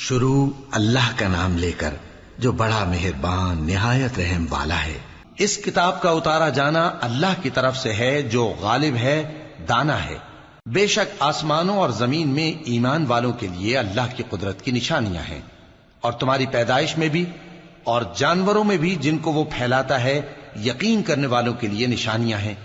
شروع اللہ کا نام لے کر جو بڑا مہربان نہایت رحم والا ہے۔ اس کتاب کا اتارا جانا اللہ کی طرف سے ہے جو غالب ہے، دانا ہے۔ بے شک آسمانوں اور زمین میں ایمان والوں کے لیے اللہ کی قدرت کی نشانیاں ہیں، اور تمہاری پیدائش میں بھی اور جانوروں میں بھی جن کو وہ پھیلاتا ہے یقین کرنے والوں کے لیے نشانیاں ہیں،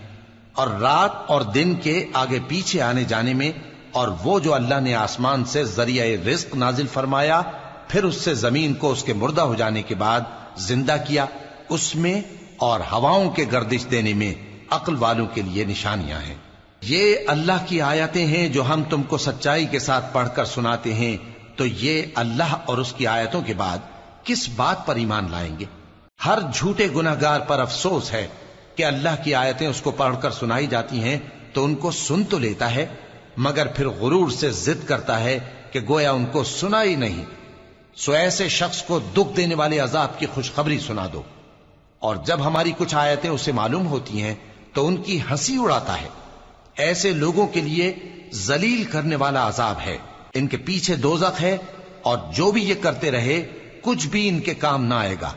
اور رات اور دن کے آگے پیچھے آنے جانے میں، اور وہ جو اللہ نے آسمان سے ذریعہ رزق نازل فرمایا پھر اس سے زمین کو اس کے مردہ ہو جانے کے بعد زندہ کیا، اس میں اور ہواؤں کے گردش دینے میں عقل والوں کے لیے نشانیاں ہیں۔ یہ اللہ کی آیتیں ہیں جو ہم تم کو سچائی کے ساتھ پڑھ کر سناتے ہیں، تو یہ اللہ اور اس کی آیتوں کے بعد کس بات پر ایمان لائیں گے؟ ہر جھوٹے گناہگار پر افسوس ہے کہ اللہ کی آیتیں اس کو پڑھ کر سنائی جاتی ہیں تو ان کو سن تو لیتا ہے، مگر پھر غرور سے ضد کرتا ہے کہ گویا ان کو سنا ہی نہیں۔ سو ایسے شخص کو دکھ دینے والے عذاب کی خوشخبری سنا دو، اور جب ہماری کچھ آیتیں اسے معلوم ہوتی ہیں تو ان کی ہنسی اڑاتا ہے۔ ایسے لوگوں کے لیے ذلیل کرنے والا عذاب ہے، ان کے پیچھے دوزخ ہے، اور جو بھی یہ کرتے رہے کچھ بھی ان کے کام نہ آئے گا،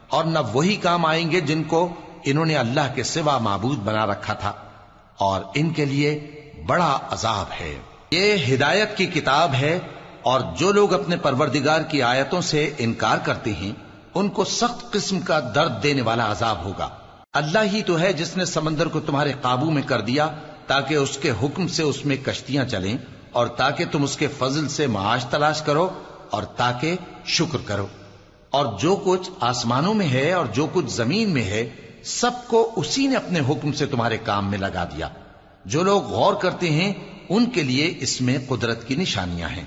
اور نہ وہی کام آئیں گے جن کو انہوں نے اللہ کے سوا معبود بنا رکھا تھا، اور ان کے لیے بڑا عذاب ہے۔ یہ ہدایت کی کتاب ہے، اور جو لوگ اپنے پروردگار کی آیتوں سے انکار کرتے ہیں ان کو سخت قسم کا درد دینے والا عذاب ہوگا۔ اللہ ہی تو ہے جس نے سمندر کو تمہارے قابو میں کر دیا تاکہ اس کے حکم سے اس میں کشتیاں چلیں، اور تاکہ تم اس کے فضل سے معاش تلاش کرو، اور تاکہ شکر کرو۔ اور جو کچھ آسمانوں میں ہے اور جو کچھ زمین میں ہے سب کو اسی نے اپنے حکم سے تمہارے کام میں لگا دیا۔ جو لوگ غور کرتے ہیں ان کے لیے اس میں قدرت کی نشانیاں ہیں۔